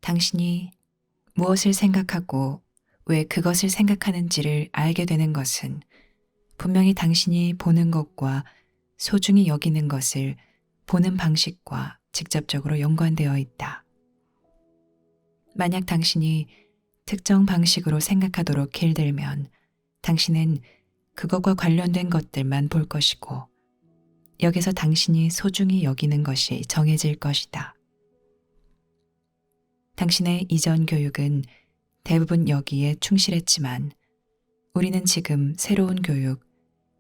당신이 무엇을 생각하고 왜 그것을 생각하는지를 알게 되는 것은 분명히 당신이 보는 것과 소중히 여기는 것을 보는 방식과 직접적으로 연관되어 있다. 만약 당신이 특정 방식으로 생각하도록 길들면 당신은 그것과 관련된 것들만 볼 것이고 여기서 당신이 소중히 여기는 것이 정해질 것이다. 당신의 이전 교육은 대부분 여기에 충실했지만 우리는 지금 새로운 교육,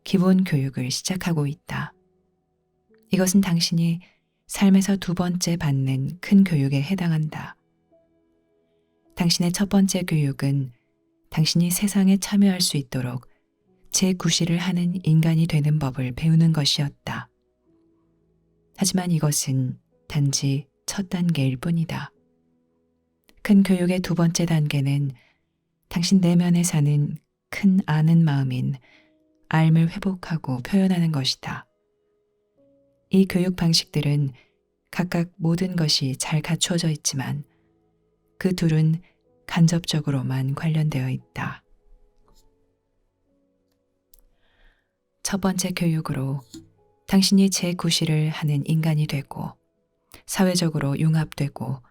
기본 교육을 시작하고 있다. 이것은 당신이 삶에서 두 번째 받는 큰 교육에 해당한다. 당신의 첫 번째 교육은 당신이 세상에 참여할 수 있도록 제9시를 하는 인간이 되는 법을 배우는 것이었다. 하지만 이것은 단지 첫 단계일 뿐이다. 큰 교육의 두 번째 단계는 당신 내면에 사는 큰 아는 마음인 알을 회복하고 표현하는 것이다. 이 교육 방식들은 각각 모든 것이 잘 갖추어져 있지만 그 둘은 간접적으로만 관련되어 있다. 첫 번째 교육으로 당신이 제9시를 하는 인간이 되고 사회적으로 융합되고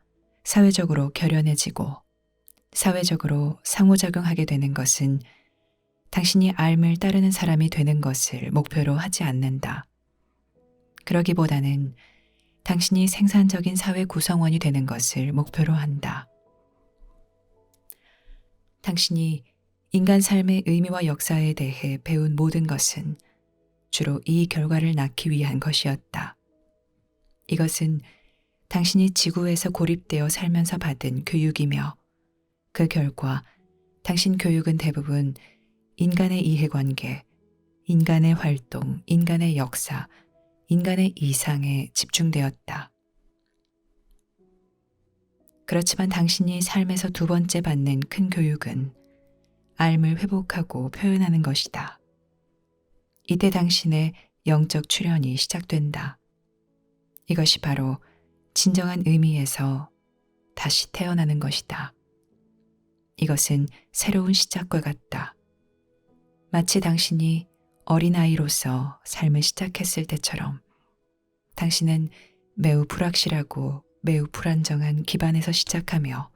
사회적으로 결연해지고 사회적으로 상호작용하게 되는 것은 당신이 알을 따르는 사람이 되는 것을 목표로 하지 않는다. 그러기보다는 당신이 생산적인 사회 구성원이 되는 것을 목표로 한다. 당신이 인간 삶의 의미와 역사에 대해 배운 모든 것은 주로 이 결과를 낳기 위한 것이었다. 이것은 당신이 지구에서 고립되어 살면서 받은 교육이며 그 결과 당신 교육은 대부분 인간의 이해관계, 인간의 활동, 인간의 역사, 인간의 이상에 집중되었다. 그렇지만 당신이 삶에서 두 번째 받는 큰 교육은 알을 회복하고 표현하는 것이다. 이때 당신의 영적 출현이 시작된다. 이것이 바로 진정한 의미에서 다시 태어나는 것이다. 이것은 새로운 시작과 같다. 마치 당신이 어린아이로서 삶을 시작했을 때처럼 당신은 매우 불확실하고 매우 불안정한 기반에서 시작하며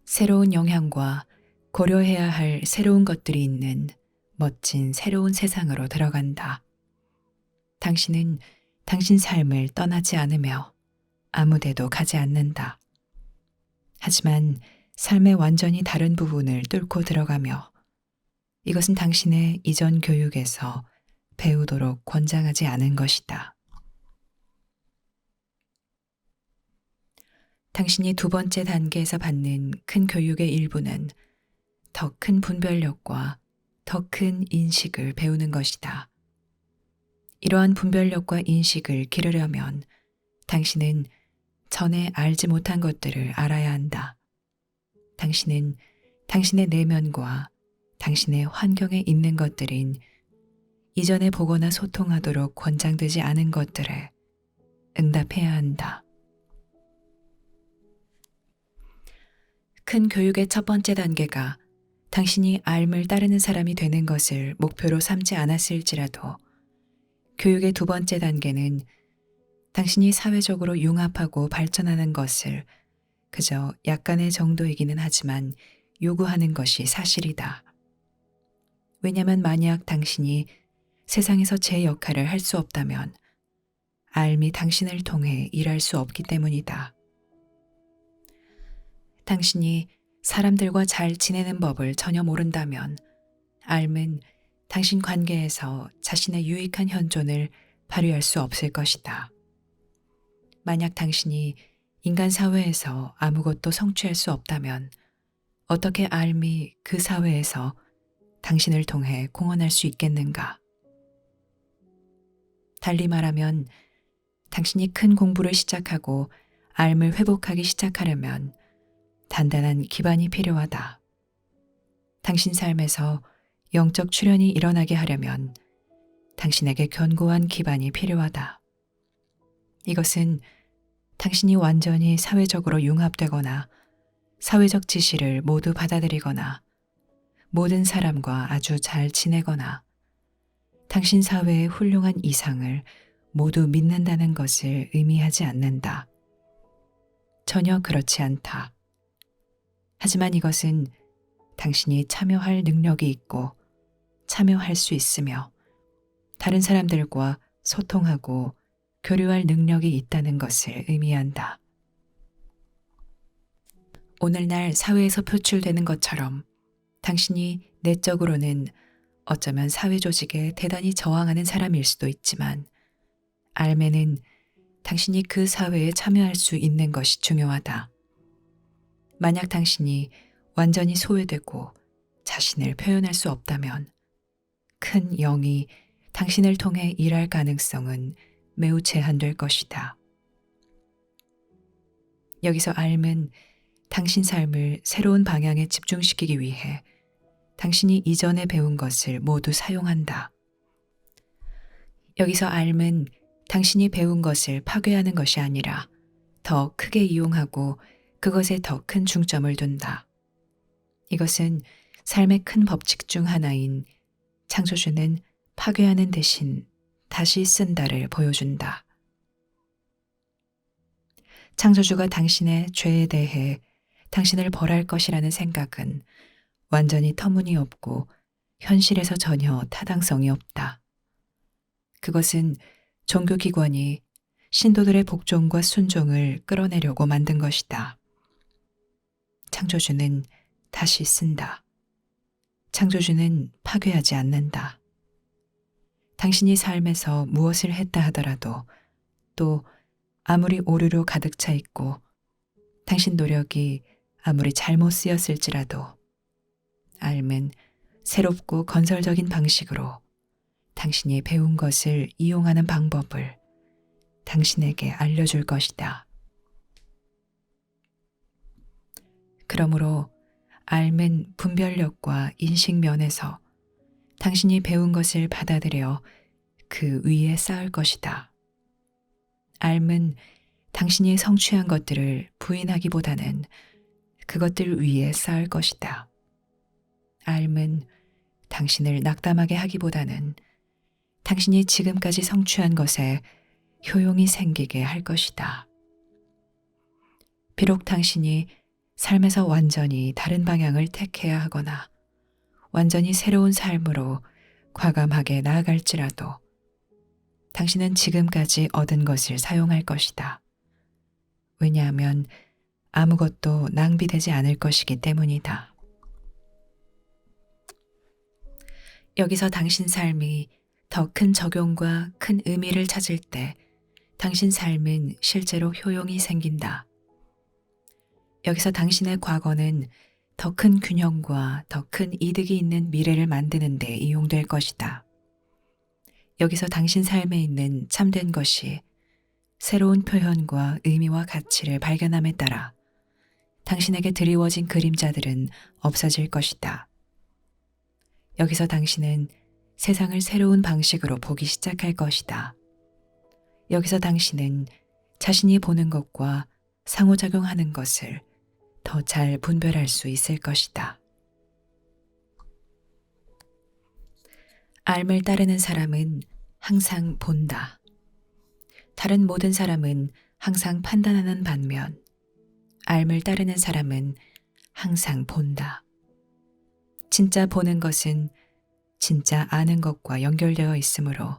새로운 영향과 고려해야 할 새로운 것들이 있는 멋진 새로운 세상으로 들어간다. 당신은 당신 삶을 떠나지 않으며 아무데도 가지 않는다. 하지만 삶의 완전히 다른 부분을 뚫고 들어가며 이것은 당신의 이전 교육에서 배우도록 권장하지 않은 것이다. 당신이 두 번째 단계에서 받는 큰 교육의 일부는 더 큰 분별력과 더 큰 인식을 배우는 것이다. 이러한 분별력과 인식을 기르려면 당신은 전에 알지 못한 것들을 알아야 한다. 당신은 당신의 내면과 당신의 환경에 있는 것들인 이전에 보거나 소통하도록 권장되지 않은 것들에 응답해야 한다. 큰 교육의 첫 번째 단계가 당신이 알을 따르는 사람이 되는 것을 목표로 삼지 않았을지라도 교육의 두 번째 단계는 당신이 사회적으로 융합하고 발전하는 것을 그저 약간의 정도이기는 하지만 요구하는 것이 사실이다. 왜냐하면 만약 당신이 세상에서 제 역할을 할 수 없다면 알이 당신을 통해 일할 수 없기 때문이다. 당신이 사람들과 잘 지내는 법을 전혀 모른다면 알은 당신 관계에서 자신의 유익한 현존을 발휘할 수 없을 것이다. 만약 당신이 인간 사회에서 아무것도 성취할 수 없다면 어떻게 알이 그 사회에서 당신을 통해 공헌할 수 있겠는가? 달리 말하면 당신이 큰 공부를 시작하고 알을 회복하기 시작하려면 단단한 기반이 필요하다. 당신 삶에서 영적 출현이 일어나게 하려면 당신에게 견고한 기반이 필요하다. 이것은 당신이 완전히 사회적으로 융합되거나 사회적 지시를 모두 받아들이거나 모든 사람과 아주 잘 지내거나 당신 사회의 훌륭한 이상을 모두 믿는다는 것을 의미하지 않는다. 전혀 그렇지 않다. 하지만 이것은 당신이 참여할 능력이 있고 참여할 수 있으며 다른 사람들과 소통하고 교류할 능력이 있다는 것을 의미한다. 오늘날 사회에서 표출되는 것처럼 당신이 내적으로는 어쩌면 사회 조직에 대단히 저항하는 사람일 수도 있지만 알매는 당신이 그 사회에 참여할 수 있는 것이 중요하다. 만약 당신이 완전히 소외되고 자신을 표현할 수 없다면 큰 영이 당신을 통해 일할 가능성은 매우 제한될 것이다. 여기서 알은 당신 삶을 새로운 방향에 집중시키기 위해 당신이 이전에 배운 것을 모두 사용한다. 여기서 알은 당신이 배운 것을 파괴하는 것이 아니라 더 크게 이용하고 그것에 더 큰 중점을 둔다. 이것은 삶의 큰 법칙 중 하나인 창조주는 파괴하는 대신 다시 쓴다를 보여준다. 창조주가 당신의 죄에 대해 당신을 벌할 것이라는 생각은 완전히 터무니없고 현실에서 전혀 타당성이 없다. 그것은 종교기관이 신도들의 복종과 순종을 끌어내려고 만든 것이다. 창조주는 다시 쓴다. 창조주는 파괴하지 않는다. 당신이 삶에서 무엇을 했다 하더라도 또 아무리 오류로 가득 차 있고 당신 노력이 아무리 잘못 쓰였을지라도 알은 새롭고 건설적인 방식으로 당신이 배운 것을 이용하는 방법을 당신에게 알려줄 것이다. 그러므로 알은 분별력과 인식 면에서 당신이 배운 것을 받아들여 그 위에 쌓을 것이다. 알은 당신이 성취한 것들을 부인하기보다는 그것들 위에 쌓을 것이다. 알은 당신을 낙담하게 하기보다는 당신이 지금까지 성취한 것에 효용이 생기게 할 것이다. 비록 당신이 삶에서 완전히 다른 방향을 택해야 하거나 완전히 새로운 삶으로 과감하게 나아갈지라도 당신은 지금까지 얻은 것을 사용할 것이다. 왜냐하면 아무것도 낭비되지 않을 것이기 때문이다. 여기서 당신 삶이 더 큰 적용과 큰 의미를 찾을 때 당신 삶은 실제로 효용이 생긴다. 여기서 당신의 과거는 더 큰 균형과 더 큰 이득이 있는 미래를 만드는 데 이용될 것이다. 여기서 당신 삶에 있는 참된 것이 새로운 표현과 의미와 가치를 발견함에 따라 당신에게 드리워진 그림자들은 없어질 것이다. 여기서 당신은 세상을 새로운 방식으로 보기 시작할 것이다. 여기서 당신은 자신이 보는 것과 상호작용하는 것을 더 잘 분별할 수 있을 것이다. 알을 따르는 사람은 항상 본다. 다른 모든 사람은 항상 판단하는 반면 알을 따르는 사람은 항상 본다. 진짜 보는 것은 진짜 아는 것과 연결되어 있으므로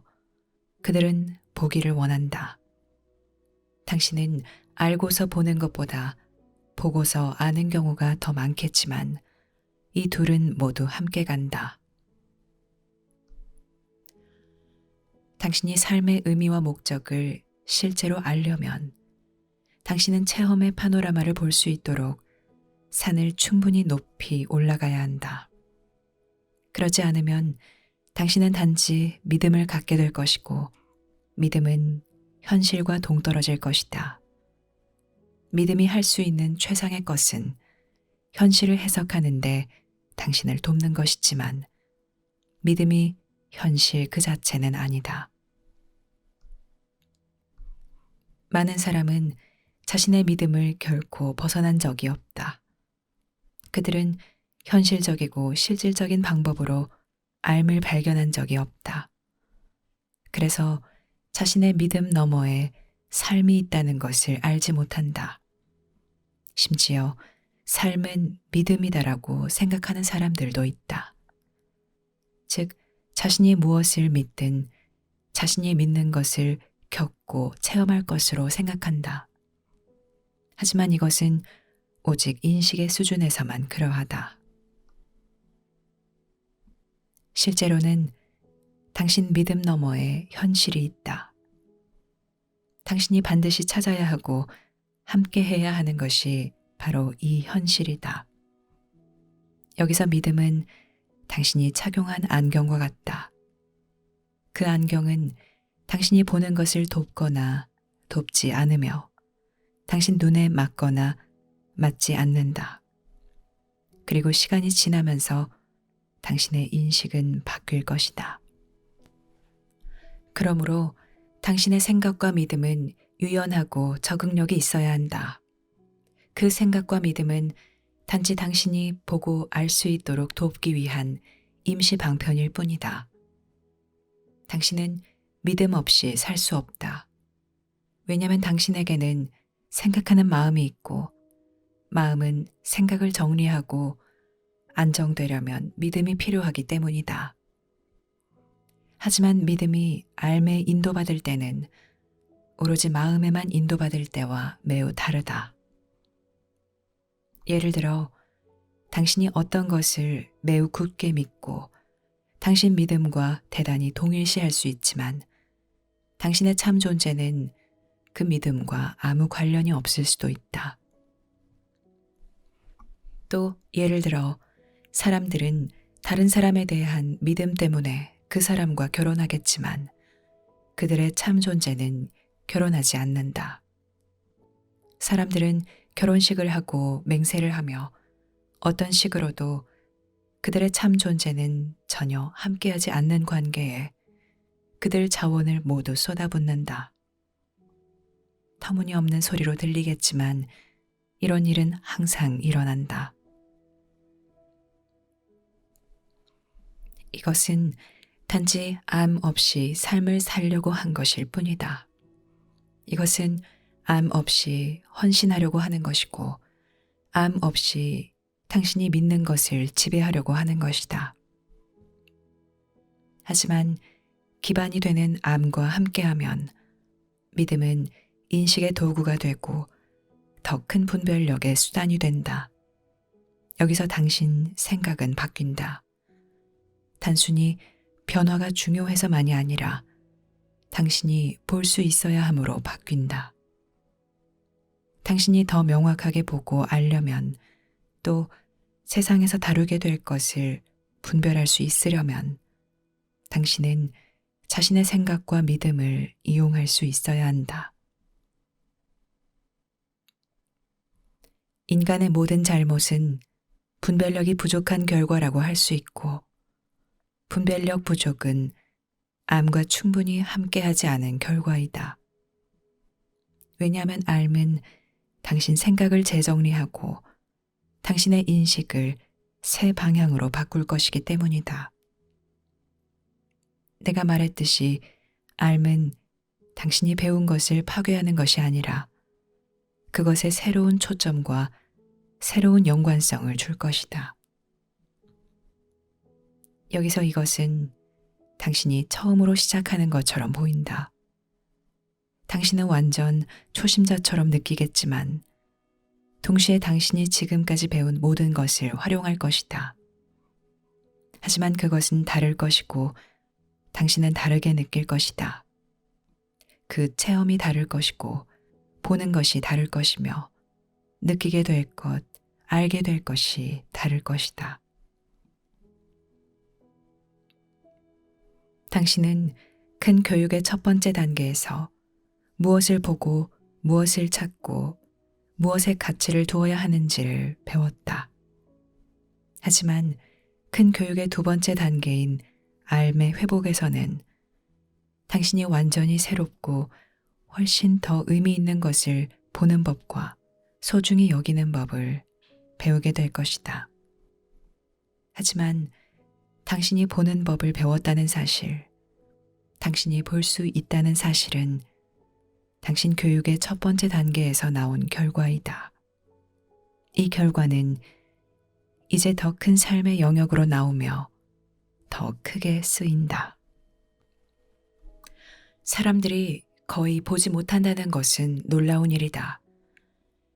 그들은 보기를 원한다. 당신은 알고서 보는 것보다 보고서 아는 경우가 더 많겠지만 이 둘은 모두 함께 간다. 당신이 삶의 의미와 목적을 실제로 알려면 당신은 체험의 파노라마를 볼 수 있도록 산을 충분히 높이 올라가야 한다. 그러지 않으면 당신은 단지 믿음을 갖게 될 것이고 믿음은 현실과 동떨어질 것이다. 믿음이 할 수 있는 최상의 것은 현실을 해석하는데 당신을 돕는 것이지만 믿음이 현실 그 자체는 아니다. 많은 사람은 자신의 믿음을 결코 벗어난 적이 없다. 그들은 현실적이고 실질적인 방법으로 삶을 발견한 적이 없다. 그래서 자신의 믿음 너머에 삶이 있다는 것을 알지 못한다. 심지어 삶은 믿음이다라고 생각하는 사람들도 있다. 즉, 자신이 무엇을 믿든 자신이 믿는 것을 겪고 체험할 것으로 생각한다. 하지만 이것은 오직 인식의 수준에서만 그러하다. 실제로는 당신 믿음 너머에 현실이 있다. 당신이 반드시 찾아야 하고 함께 해야 하는 것이 바로 이 현실이다. 여기서 믿음은 당신이 착용한 안경과 같다. 그 안경은 당신이 보는 것을 돕거나 돕지 않으며 당신 눈에 맞거나 맞지 않는다. 그리고 시간이 지나면서 당신의 인식은 바뀔 것이다. 그러므로 당신의 생각과 믿음은 유연하고 적응력이 있어야 한다. 그 생각과 믿음은 단지 당신이 보고 알 수 있도록 돕기 위한 임시 방편일 뿐이다. 당신은 믿음 없이 살 수 없다. 왜냐하면 당신에게는 생각하는 마음이 있고 마음은 생각을 정리하고 안정되려면 믿음이 필요하기 때문이다. 하지만 믿음이 삶에 인도받을 때는 오로지 마음에만 인도받을 때와 매우 다르다. 예를 들어 당신이 어떤 것을 매우 굳게 믿고 당신 믿음과 대단히 동일시할 수 있지만 당신의 참 존재는 그 믿음과 아무 관련이 없을 수도 있다. 또 예를 들어 사람들은 다른 사람에 대한 믿음 때문에 그 사람과 결혼하겠지만 그들의 참 존재는 결혼하지 않는다. 사람들은 결혼식을 하고 맹세를 하며 어떤 식으로도 그들의 참 존재는 전혀 함께하지 않는 관계에 그들 자원을 모두 쏟아붓는다. 터무니없는 소리로 들리겠지만 이런 일은 항상 일어난다. 이것은 단지 암 없이 삶을 살려고 한 것일 뿐이다. 이것은 암 없이 헌신하려고 하는 것이고 암 없이 당신이 믿는 것을 지배하려고 하는 것이다. 하지만 기반이 되는 암과 함께하면 믿음은 인식의 도구가 되고 더 큰 분별력의 수단이 된다. 여기서 당신 생각은 바뀐다. 단순히 변화가 중요해서만이 아니라 당신이 볼 수 있어야 하므로 바뀐다. 당신이 더 명확하게 보고 알려면 또 세상에서 다루게 될 것을 분별할 수 있으려면 당신은 자신의 생각과 믿음을 이용할 수 있어야 한다. 인간의 모든 잘못은 분별력이 부족한 결과라고 할 수 있고 분별력 부족은 암과 충분히 함께하지 않은 결과이다. 왜냐하면 암은 당신 생각을 재정리하고 당신의 인식을 새 방향으로 바꿀 것이기 때문이다. 내가 말했듯이 암은 당신이 배운 것을 파괴하는 것이 아니라 그것에 새로운 초점과 새로운 연관성을 줄 것이다. 여기서 이것은 당신이 처음으로 시작하는 것처럼 보인다. 당신은 완전 초심자처럼 느끼겠지만 동시에 당신이 지금까지 배운 모든 것을 활용할 것이다. 하지만 그것은 다를 것이고 당신은 다르게 느낄 것이다. 그 체험이 다를 것이고 보는 것이 다를 것이며 느끼게 될 것, 알게 될 것이 다를 것이다. 당신은 큰 교육의 첫 번째 단계에서 무엇을 보고 무엇을 찾고 무엇에 가치를 두어야 하는지를 배웠다. 하지만 큰 교육의 두 번째 단계인 삶의 회복에서는 당신이 완전히 새롭고 훨씬 더 의미 있는 것을 보는 법과 소중히 여기는 법을 배우게 될 것이다. 하지만 당신이 보는 법을 배웠다는 사실, 당신이 볼 수 있다는 사실은 당신 교육의 첫 번째 단계에서 나온 결과이다. 이 결과는 이제 더 큰 삶의 영역으로 나오며 더 크게 쓰인다. 사람들이 거의 보지 못한다는 것은 놀라운 일이다.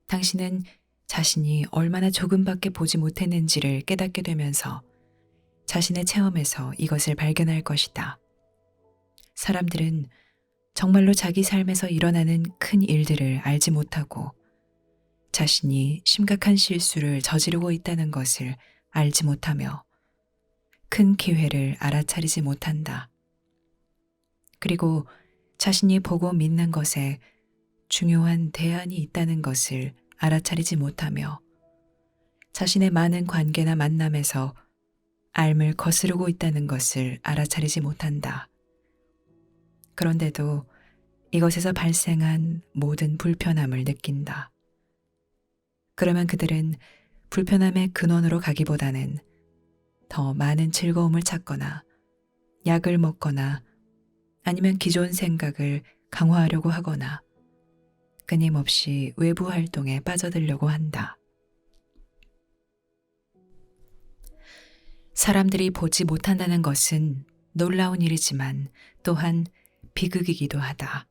당신은 자신이 얼마나 조금밖에 보지 못했는지를 깨닫게 되면서 자신의 체험에서 이것을 발견할 것이다. 사람들은 정말로 자기 삶에서 일어나는 큰 일들을 알지 못하고 자신이 심각한 실수를 저지르고 있다는 것을 알지 못하며 큰 기회를 알아차리지 못한다. 그리고 자신이 보고 믿는 것에 중요한 대안이 있다는 것을 알아차리지 못하며 자신의 많은 관계나 만남에서 앓을 거스르고 있다는 것을 알아차리지 못한다. 그런데도 이것에서 발생한 모든 불편함을 느낀다. 그러면 그들은 불편함의 근원으로 가기보다는 더 많은 즐거움을 찾거나 약을 먹거나 아니면 기존 생각을 강화하려고 하거나 끊임없이 외부 활동에 빠져들려고 한다. 사람들이 보지 못한다는 것은 놀라운 일이지만 또한 비극이기도 하다.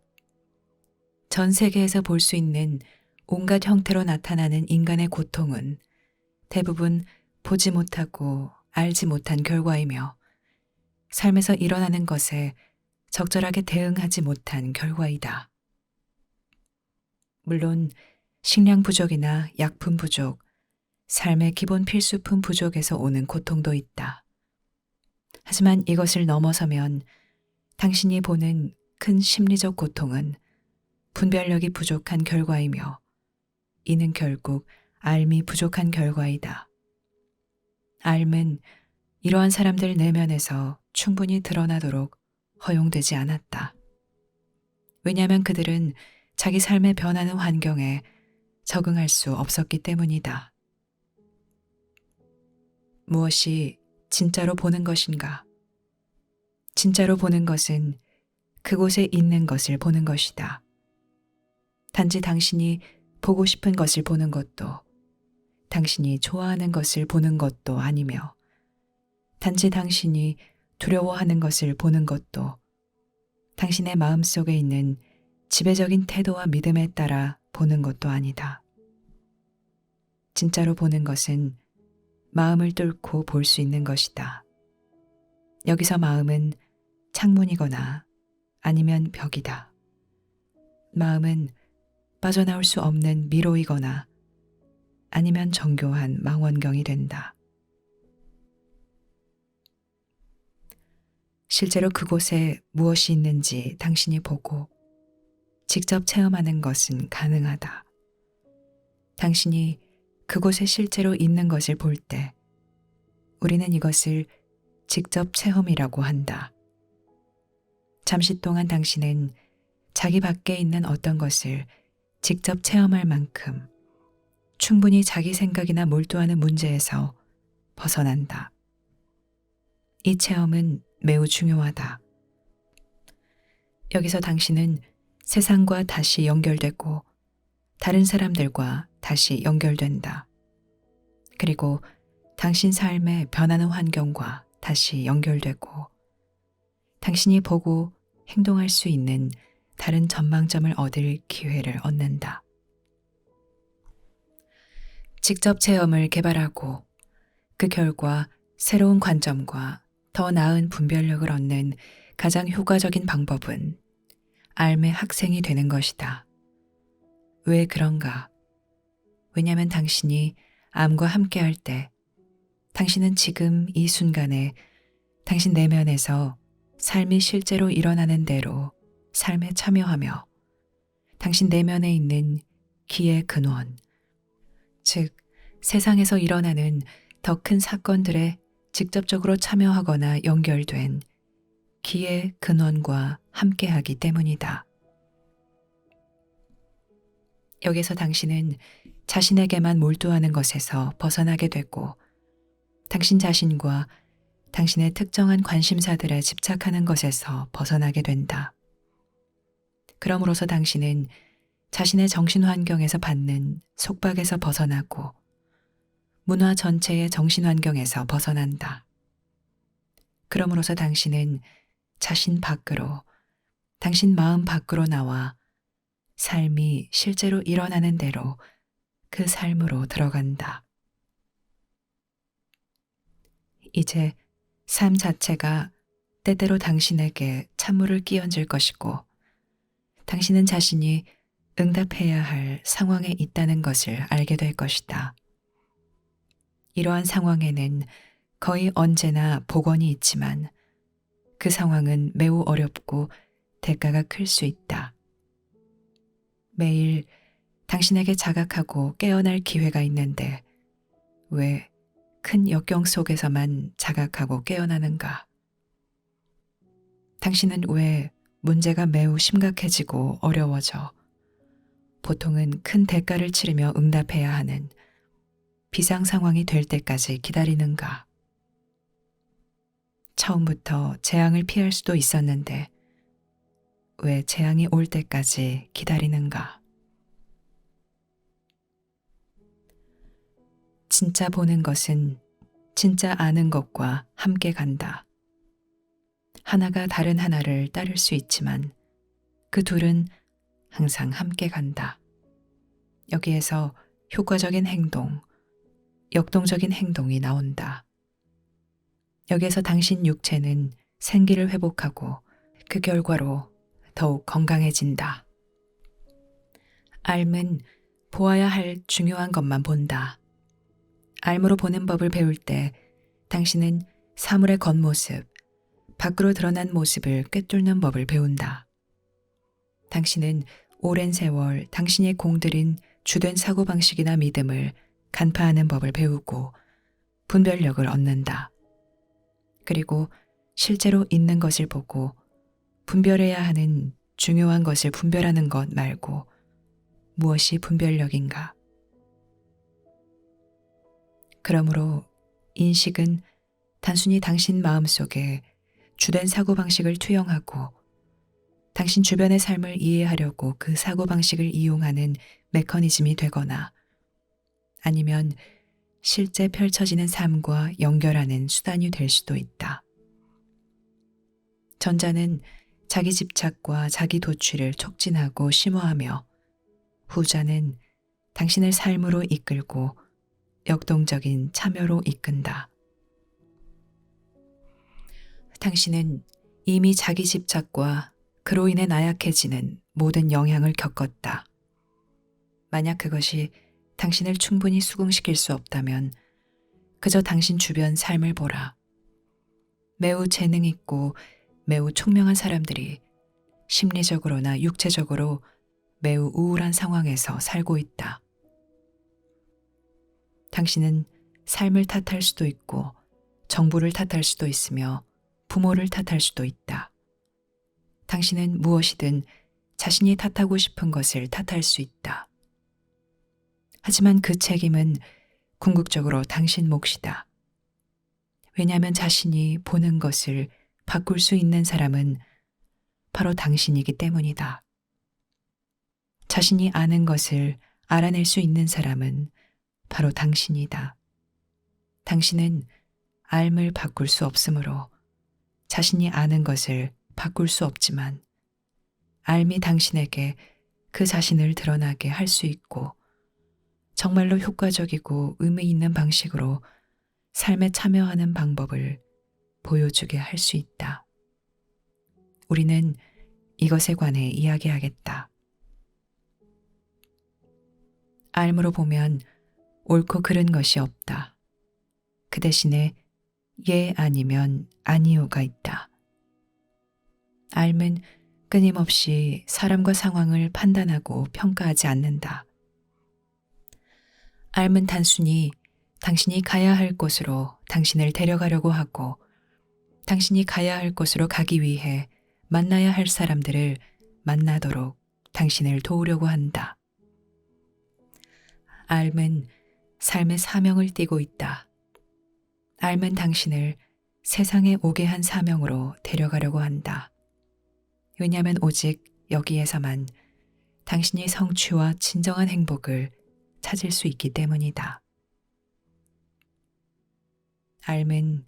전 세계에서 볼 수 있는 온갖 형태로 나타나는 인간의 고통은 대부분 보지 못하고 알지 못한 결과이며 삶에서 일어나는 것에 적절하게 대응하지 못한 결과이다. 물론 식량 부족이나 약품 부족, 삶의 기본 필수품 부족에서 오는 고통도 있다. 하지만 이것을 넘어서면 당신이 보는 큰 심리적 고통은 분별력이 부족한 결과이며 이는 결국 알미 부족한 결과이다. 알은 이러한 사람들 내면에서 충분히 드러나도록 허용되지 않았다. 왜냐하면 그들은 자기 삶의 변하는 환경에 적응할 수 없었기 때문이다. 무엇이 진짜로 보는 것인가? 진짜로 보는 것은 그곳에 있는 것을 보는 것이다. 단지 당신이 보고 싶은 것을 보는 것도, 당신이 좋아하는 것을 보는 것도 아니며, 단지 당신이 두려워하는 것을 보는 것도, 당신의 마음속에 있는 지배적인 태도와 믿음에 따라 보는 것도 아니다. 진짜로 보는 것은 마음을 뚫고 볼 수 있는 것이다. 여기서 마음은 창문이거나 아니면 벽이다. 마음은 빠져나올 수 없는 미로이거나 아니면 정교한 망원경이 된다. 실제로 그곳에 무엇이 있는지 당신이 보고 직접 체험하는 것은 가능하다. 당신이 그곳에 실제로 있는 것을 볼 때 우리는 이것을 직접 체험이라고 한다. 잠시 동안 당신은 자기 밖에 있는 어떤 것을 직접 체험할 만큼 충분히 자기 생각이나 몰두하는 문제에서 벗어난다. 이 체험은 매우 중요하다. 여기서 당신은 세상과 다시 연결되고 다른 사람들과 다시 연결된다. 그리고 당신 삶의 변하는 환경과 다시 연결되고 당신이 보고 행동할 수 있는 다른 전망점을 얻을 기회를 얻는다. 직접 체험을 개발하고 그 결과 새로운 관점과 더 나은 분별력을 얻는 가장 효과적인 방법은 알의 학생이 되는 것이다. 왜 그런가? 왜냐하면 당신이 암과 함께할 때 당신은 지금 이 순간에 당신 내면에서 삶이 실제로 일어나는 대로 삶에 참여하며 당신 내면에 있는 기의 근원, 즉 세상에서 일어나는 더 큰 사건들에 직접적으로 참여하거나 연결된 기의 근원과 함께하기 때문이다. 여기서 당신은 자신에게만 몰두하는 것에서 벗어나게 되고 당신 자신과 당신의 특정한 관심사들에 집착하는 것에서 벗어나게 된다. 그럼으로써 당신은 자신의 정신 환경에서 받는 속박에서 벗어나고 문화 전체의 정신 환경에서 벗어난다. 그럼으로써 당신은 자신 밖으로, 당신 마음 밖으로 나와 삶이 실제로 일어나는 대로 그 삶으로 들어간다. 이제 삶 자체가 때때로 당신에게 찬물을 끼얹을 것이고 당신은 자신이 응답해야 할 상황에 있다는 것을 알게 될 것이다. 이러한 상황에는 거의 언제나 복원이 있지만 그 상황은 매우 어렵고 대가가 클 수 있다. 매일 당신에게 자각하고 깨어날 기회가 있는데 왜 큰 역경 속에서만 자각하고 깨어나는가? 당신은 왜 문제가 매우 심각해지고 어려워져 보통은 큰 대가를 치르며 응답해야 하는 비상 상황이 될 때까지 기다리는가? 처음부터 재앙을 피할 수도 있었는데 왜 재앙이 올 때까지 기다리는가? 진짜 보는 것은 진짜 아는 것과 함께 간다. 하나가 다른 하나를 따를 수 있지만 그 둘은 항상 함께 간다. 여기에서 효과적인 행동, 역동적인 행동이 나온다. 여기에서 당신 육체는 생기를 회복하고 그 결과로 더욱 건강해진다. 알은 보아야 할 중요한 것만 본다. 알므로 보는 법을 배울 때 당신은 사물의 겉모습, 밖으로 드러난 모습을 꿰뚫는 법을 배운다. 당신은 오랜 세월 당신이 공들인 주된 사고방식이나 믿음을 간파하는 법을 배우고 분별력을 얻는다. 그리고 실제로 있는 것을 보고 분별해야 하는 중요한 것을 분별하는 것 말고 무엇이 분별력인가? 그러므로 인식은 단순히 당신 마음속에 주된 사고방식을 투영하고 당신 주변의 삶을 이해하려고 그 사고방식을 이용하는 메커니즘이 되거나 아니면 실제 펼쳐지는 삶과 연결하는 수단이 될 수도 있다. 전자는 자기 집착과 자기 도취를 촉진하고 심화하며 후자는 당신을 삶으로 이끌고 역동적인 참여로 이끈다. 당신은 이미 자기 집착과 그로 인해 나약해지는 모든 영향을 겪었다. 만약 그것이 당신을 충분히 수긍시킬 수 없다면 그저 당신 주변 삶을 보라. 매우 재능 있고 매우 총명한 사람들이 심리적으로나 육체적으로 매우 우울한 상황에서 살고 있다. 당신은 삶을 탓할 수도 있고 정부를 탓할 수도 있으며 부모를 탓할 수도 있다. 당신은 무엇이든 자신이 탓하고 싶은 것을 탓할 수 있다. 하지만 그 책임은 궁극적으로 당신 몫이다. 왜냐하면 자신이 보는 것을 바꿀 수 있는 사람은 바로 당신이기 때문이다. 자신이 아는 것을 알아낼 수 있는 사람은 바로 당신이다. 당신은 알을 바꿀 수 없으므로 자신이 아는 것을 바꿀 수 없지만 알미 당신에게 그 자신을 드러나게 할 수 있고 정말로 효과적이고 의미 있는 방식으로 삶에 참여하는 방법을 보여주게 할 수 있다. 우리는 이것에 관해 이야기하겠다. 알므로 보면 옳고 그른 것이 없다. 그 대신에 예 아니면 아니요가 있다. 알은 끊임없이 사람과 상황을 판단하고 평가하지 않는다. 알은 단순히 당신이 가야 할 곳으로 당신을 데려가려고 하고 당신이 가야 할 곳으로 가기 위해 만나야 할 사람들을 만나도록 당신을 도우려고 한다. 삶은 삶의 사명을 띠고 있다. 삶은 당신을 세상에 오게 한 사명으로 데려가려고 한다. 왜냐하면 오직 여기에서만 당신이 성취와 진정한 행복을 찾을 수 있기 때문이다. 삶은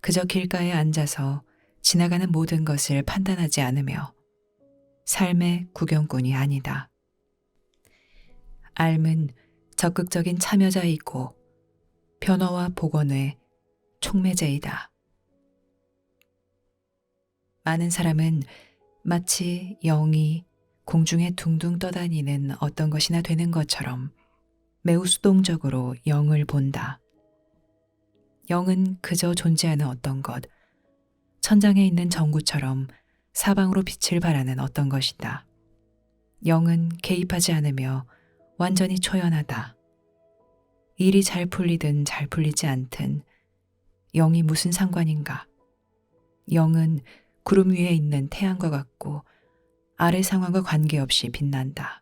그저 길가에 앉아서 지나가는 모든 것을 판단하지 않으며 삶의 구경꾼이 아니다. 삶은 적극적인 참여자이고 변화와 복원의 촉매제이다. 많은 사람은 마치 영이 공중에 둥둥 떠다니는 어떤 것이나 되는 것처럼 매우 수동적으로 영을 본다. 영은 그저 존재하는 어떤 것, 천장에 있는 전구처럼 사방으로 빛을 발하는 어떤 것이다. 영은 개입하지 않으며 완전히 초연하다. 일이 잘 풀리든 잘 풀리지 않든 영이 무슨 상관인가? 영은 구름 위에 있는 태양과 같고 아래 상황과 관계없이 빛난다.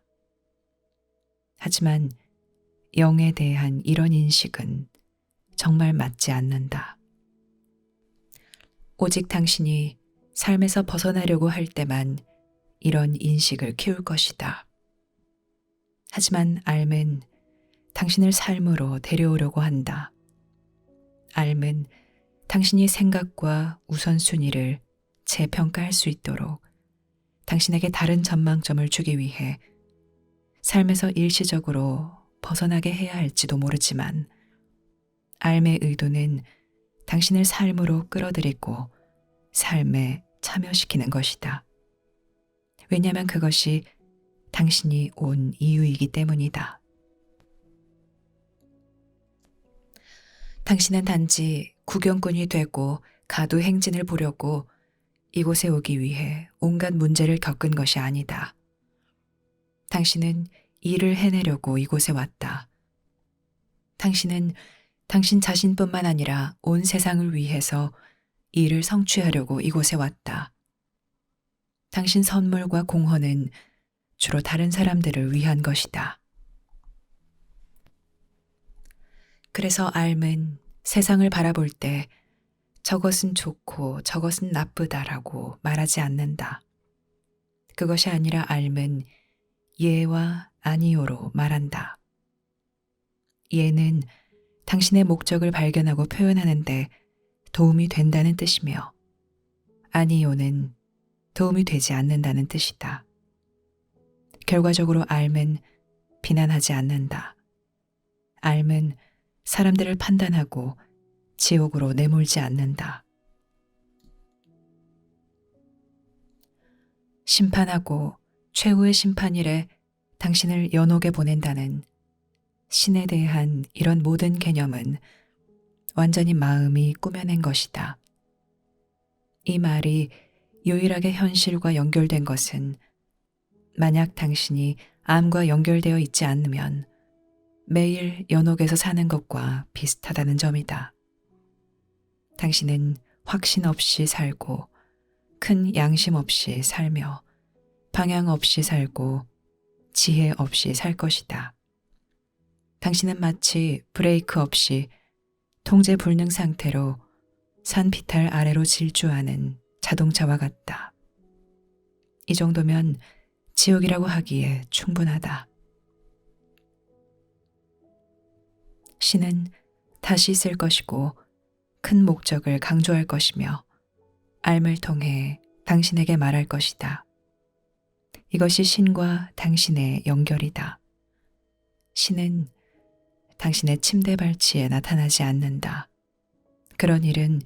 하지만 영에 대한 이런 인식은 정말 맞지 않는다. 오직 당신이 삶에서 벗어나려고 할 때만 이런 인식을 키울 것이다. 하지만 삶은 당신을 삶으로 데려오려고 한다. 삶은 당신이 생각과 우선순위를 재평가할 수 있도록 당신에게 다른 전망점을 주기 위해 삶에서 일시적으로 벗어나게 해야 할지도 모르지만 삶의 의도는 당신을 삶으로 끌어들이고 삶에 참여시키는 것이다. 왜냐하면 그것이 당신이 온 이유이기 때문이다. 당신은 단지 구경꾼이 되고 가도 행진을 보려고 이곳에 오기 위해 온갖 문제를 겪은 것이 아니다. 당신은 일을 해내려고 이곳에 왔다. 당신은 당신 자신뿐만 아니라 온 세상을 위해서 일을 성취하려고 이곳에 왔다. 당신 선물과 공헌은 주로 다른 사람들을 위한 것이다. 그래서 삶은 세상을 바라볼 때 저것은 좋고 저것은 나쁘다라고 말하지 않는다. 그것이 아니라 삶은 예와 아니요로 말한다. 예는 당신의 목적을 발견하고 표현하는데 도움이 된다는 뜻이며 아니요는 도움이 되지 않는다는 뜻이다. 결과적으로 삶은 비난하지 않는다. 삶은 사람들을 판단하고 지옥으로 내몰지 않는다. 심판하고 최후의 심판일에 당신을 연옥에 보낸다는 신에 대한 이런 모든 개념은 완전히 마음이 꾸며낸 것이다. 이 말이 유일하게 현실과 연결된 것은 만약 당신이 암과 연결되어 있지 않으면 매일 연옥에서 사는 것과 비슷하다는 점이다. 당신은 확신 없이 살고 큰 양심 없이 살며 방향 없이 살고 지혜 없이 살 것이다. 당신은 마치 브레이크 없이 통제 불능 상태로 산비탈 아래로 질주하는 자동차와 같다. 이 정도면 지옥이라고 하기에 충분하다. 신은 다시 있을 것이고 큰 목적을 강조할 것이며 삶을 통해 당신에게 말할 것이다. 이것이 신과 당신의 연결이다. 신은 당신의 침대 발치에 나타나지 않는다. 그런 일은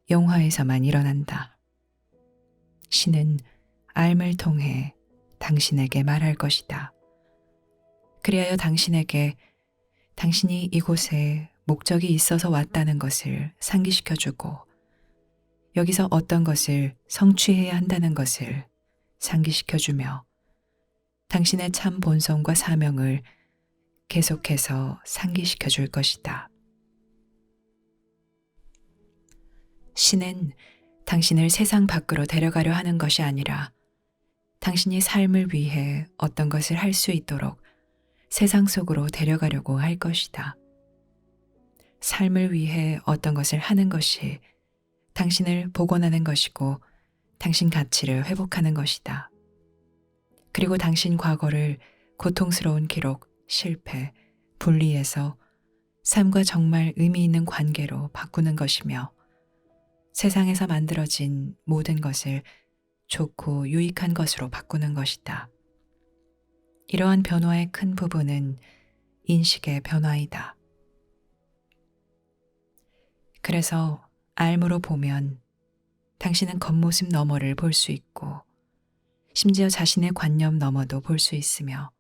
영화에서만 일어난다. 신은 삶을 통해 당신에게 말할 것이다. 그리하여 당신에게 당신이 이곳에 목적이 있어서 왔다는 것을 상기시켜주고 여기서 어떤 것을 성취해야 한다는 것을 상기시켜주며 당신의 참 본성과 사명을 계속해서 상기시켜 줄 것이다. 신은 당신을 세상 밖으로 데려가려 하는 것이 아니라 당신이 삶을 위해 어떤 것을 할 수 있도록 세상 속으로 데려가려고 할 것이다. 삶을 위해 어떤 것을 하는 것이 당신을 복원하는 것이고 당신 가치를 회복하는 것이다. 그리고 당신 과거를 고통스러운 기록, 실패, 분리해서 삶과 정말 의미 있는 관계로 바꾸는 것이며 세상에서 만들어진 모든 것을 좋고 유익한 것으로 바꾸는 것이다. 이러한 변화의 큰 부분은 인식의 변화이다. 그래서 알므로 보면 당신은 겉모습 너머를 볼 수 있고 심지어 자신의 관념 너머도 볼 수 있으며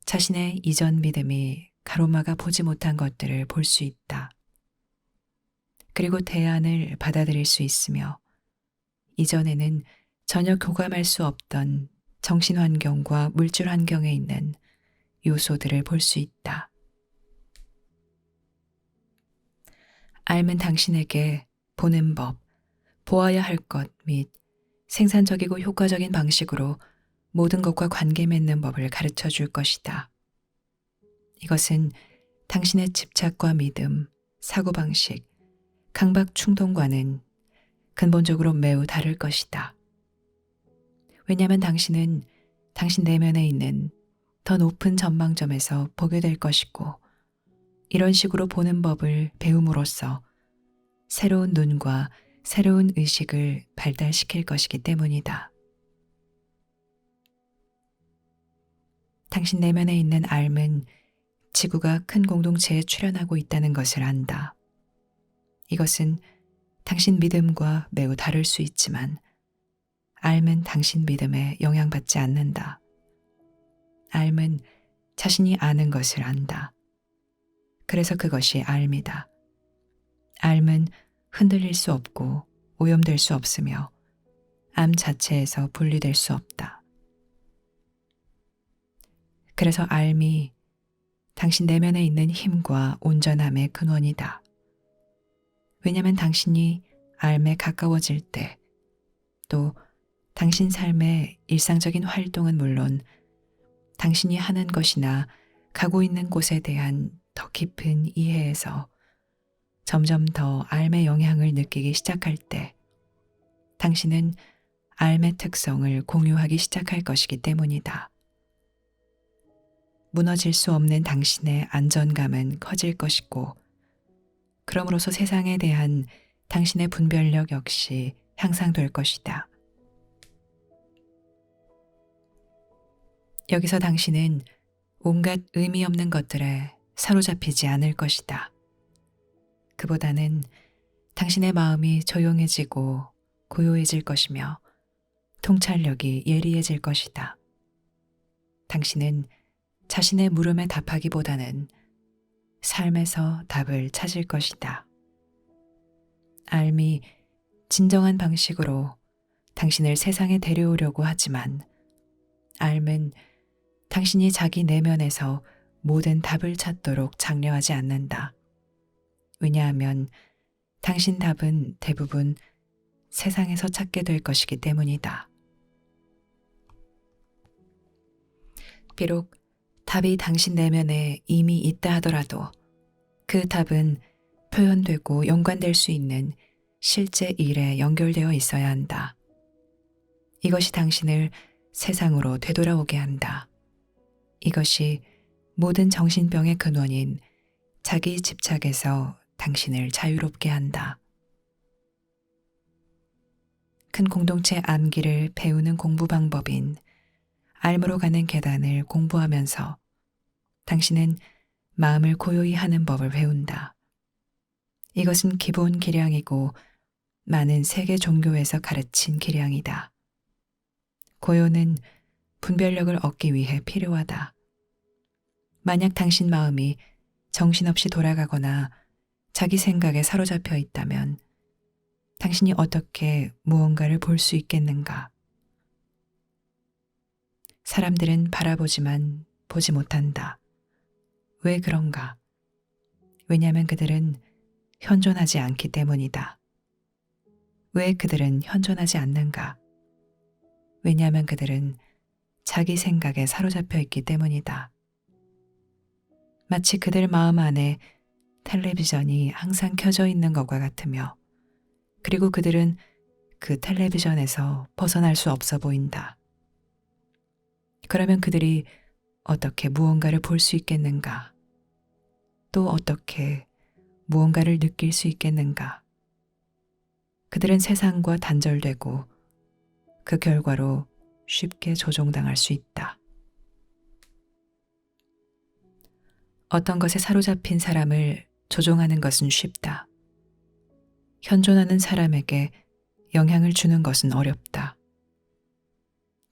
자신의 이전 믿음이 가로막아 보지 못한 것들을 볼 수 있다. 그리고 대안을 받아들일 수 있으며 이전에는 전혀 교감할 수 없던 정신 환경과 물질 환경에 있는 요소들을 볼 수 있다. 알면 당신에게 보는 법, 보아야 할 것 및 생산적이고 효과적인 방식으로 모든 것과 관계 맺는 법을 가르쳐 줄 것이다. 이것은 당신의 집착과 믿음, 사고방식, 강박 충동과는 근본적으로 매우 다를 것이다. 왜냐하면 당신은 당신 내면에 있는 더 높은 전망점에서 보게 될 것이고 이런 식으로 보는 법을 배움으로써 새로운 눈과 새로운 의식을 발달시킬 것이기 때문이다. 당신 내면에 있는 알은 지구가 큰 공동체에 출현하고 있다는 것을 안다. 이것은 당신 믿음과 매우 다를 수 있지만 알은 당신 믿음에 영향받지 않는다. 알은 자신이 아는 것을 안다. 그래서 그것이 알미다. 알은 흔들릴 수 없고 오염될 수 없으며 암 자체에서 분리될 수 없다. 그래서 알미 당신 내면에 있는 힘과 온전함의 근원이다. 왜냐하면 당신이 알에 가까워질 때 또 당신 삶의 일상적인 활동은 물론 당신이 하는 것이나 가고 있는 곳에 대한 더 깊은 이해에서 점점 더 알의 영향을 느끼기 시작할 때 당신은 알의 특성을 공유하기 시작할 것이기 때문이다. 무너질 수 없는 당신의 안전감은 커질 것이고 그럼으로써 세상에 대한 당신의 분별력 역시 향상될 것이다. 여기서 당신은 온갖 의미 없는 것들에 사로잡히지 않을 것이다. 그보다는 당신의 마음이 조용해지고 고요해질 것이며 통찰력이 예리해질 것이다. 당신은 자신의 물음에 답하기보다는 삶에서 답을 찾을 것이다. 알미 진정한 방식으로 당신을 세상에 데려오려고 하지만 알은 당신이 자기 내면에서 모든 답을 찾도록 장려하지 않는다. 왜냐하면 당신 답은 대부분 세상에서 찾게 될 것이기 때문이다. 비록 답이 당신 내면에 이미 있다 하더라도 그 답은 표현되고 연관될 수 있는 실제 일에 연결되어 있어야 한다. 이것이 당신을 세상으로 되돌아오게 한다. 이것이 모든 정신병의 근원인 자기 집착에서 당신을 자유롭게 한다. 큰 공동체 암기를 배우는 공부 방법인 알므로 가는 계단을 공부하면서 당신은 마음을 고요히 하는 법을 배운다. 이것은 기본 기량이고 많은 세계 종교에서 가르친 기량이다. 고요는 분별력을 얻기 위해 필요하다. 만약 당신 마음이 정신없이 돌아가거나 자기 생각에 사로잡혀 있다면 당신이 어떻게 무언가를 볼 수 있겠는가? 사람들은 바라보지만 보지 못한다. 왜 그런가? 왜냐하면 그들은 현존하지 않기 때문이다. 왜 그들은 현존하지 않는가? 왜냐하면 그들은 자기 생각에 사로잡혀 있기 때문이다. 마치 그들 마음 안에 텔레비전이 항상 켜져 있는 것과 같으며, 그리고 그들은 그 텔레비전에서 벗어날 수 없어 보인다. 그러면 그들이 어떻게 무언가를 볼 수 있겠는가? 또 어떻게 무언가를 느낄 수 있겠는가? 그들은 세상과 단절되고 그 결과로 쉽게 조종당할 수 있다. 어떤 것에 사로잡힌 사람을 조종하는 것은 쉽다. 현존하는 사람에게 영향을 주는 것은 어렵다.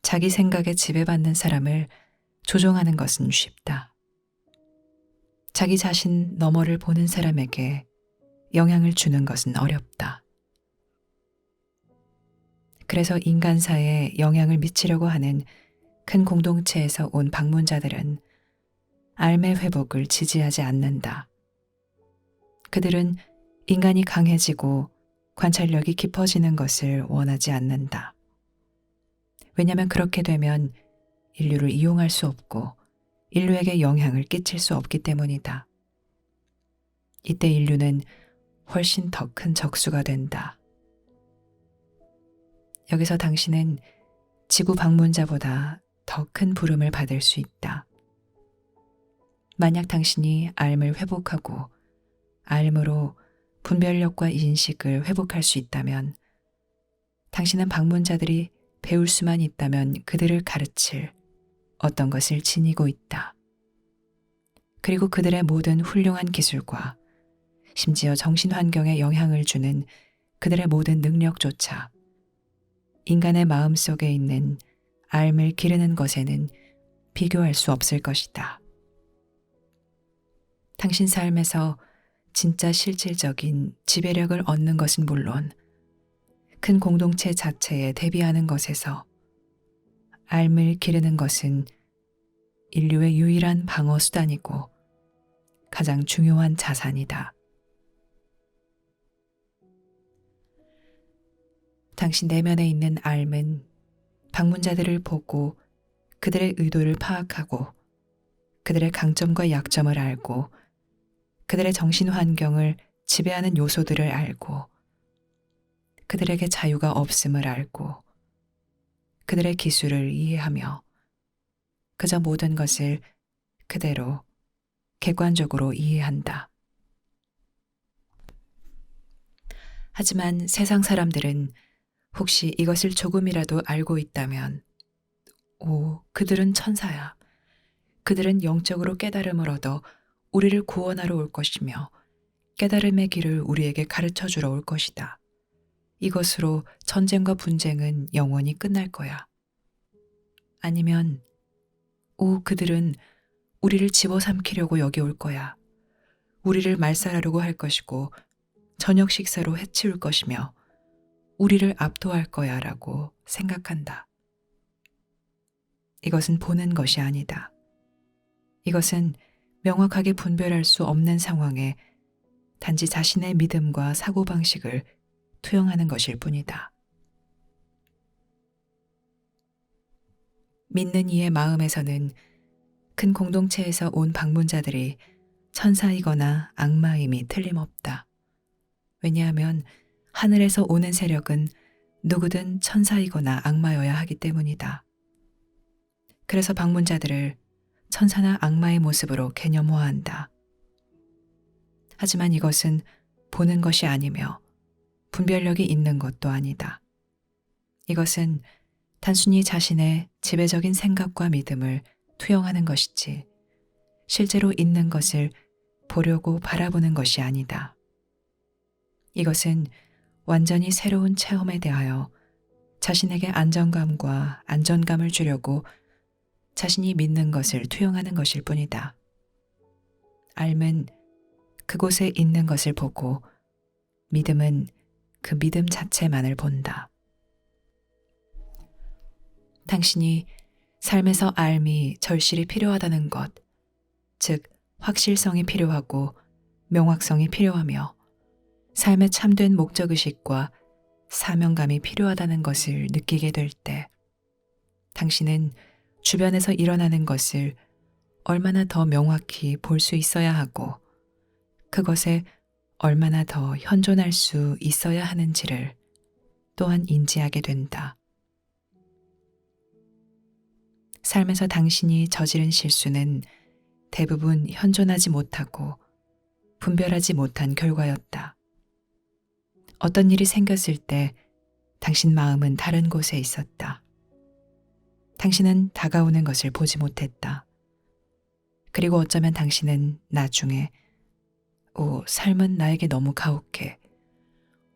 자기 생각에 지배받는 사람을 조종하는 것은 쉽다. 자기 자신 너머를 보는 사람에게 영향을 주는 것은 어렵다. 그래서 인간사에 영향을 미치려고 하는 큰 공동체에서 온 방문자들은 삶의 회복을 지지하지 않는다. 그들은 인간이 강해지고 관찰력이 깊어지는 것을 원하지 않는다. 왜냐하면 그렇게 되면 인류를 이용할 수 없고 인류에게 영향을 끼칠 수 없기 때문이다. 이때 인류는 훨씬 더 큰 적수가 된다. 여기서 당신은 지구 방문자보다 더 큰 부름을 받을 수 있다. 만약 당신이 삶을 회복하고 삶으로 분별력과 인식을 회복할 수 있다면, 당신은 방문자들이 배울 수만 있다면 그들을 가르칠 어떤 것을 지니고 있다. 그리고 그들의 모든 훌륭한 기술과 심지어 정신 환경에 영향을 주는 그들의 모든 능력조차 인간의 마음 속에 있는 삶을 기르는 것에는 비교할 수 없을 것이다. 당신 삶에서 진짜 실질적인 지배력을 얻는 것은 물론 큰 공동체 자체에 대비하는 것에서 삶을 기르는 것은 인류의 유일한 방어 수단이고 가장 중요한 자산이다. 당신 내면에 있는 삶은 방문자들을 보고 그들의 의도를 파악하고 그들의 강점과 약점을 알고 그들의 정신 환경을 지배하는 요소들을 알고 그들에게 자유가 없음을 알고 그들의 기술을 이해하며 그저 모든 것을 그대로 객관적으로 이해한다. 하지만 세상 사람들은 혹시 이것을 조금이라도 알고 있다면, 오, 그들은 천사야. 그들은 영적으로 깨달음을 얻어 우리를 구원하러 올 것이며 깨달음의 길을 우리에게 가르쳐 주러 올 것이다. 이것으로 전쟁과 분쟁은 영원히 끝날 거야. 아니면, 오, 그들은 우리를 집어삼키려고 여기 올 거야. 우리를 말살하려고 할 것이고 저녁 식사로 해치울 것이며 우리를 압도할 거야 라고 생각한다. 이것은 보는 것이 아니다. 이것은 명확하게 분별할 수 없는 상황에 단지 자신의 믿음과 사고방식을 투영하는 것일 뿐이다. 믿는 이의 마음에서는 큰 공동체에서 온 방문자들이 천사이거나 악마임이 틀림없다. 왜냐하면 하늘에서 오는 세력은 누구든 천사이거나 악마여야 하기 때문이다. 그래서 방문자들을 천사나 악마의 모습으로 개념화한다. 하지만 이것은 보는 것이 아니며 분별력이 있는 것도 아니다. 이것은 단순히 자신의 지배적인 생각과 믿음을 투영하는 것이지 실제로 있는 것을 보려고 바라보는 것이 아니다. 이것은 완전히 새로운 체험에 대하여 자신에게 안정감과 안전감을 주려고 자신이 믿는 것을 투영하는 것일 뿐이다. 삶은 그곳에 있는 것을 보고 믿음은 그 믿음 자체만을 본다. 당신이 삶에서 삶이 절실히 필요하다는 것, 즉 확실성이 필요하고 명확성이 필요하며 삶의 참된 목적의식과 사명감이 필요하다는 것을 느끼게 될 때 당신은 주변에서 일어나는 것을 얼마나 더 명확히 볼 수 있어야 하고 그것에 얼마나 더 현존할 수 있어야 하는지를 또한 인지하게 된다. 삶에서 당신이 저지른 실수는 대부분 현존하지 못하고 분별하지 못한 결과였다. 어떤 일이 생겼을 때 당신 마음은 다른 곳에 있었다. 당신은 다가오는 것을 보지 못했다. 그리고 어쩌면 당신은 나중에 삶은 나에게 너무 가혹해.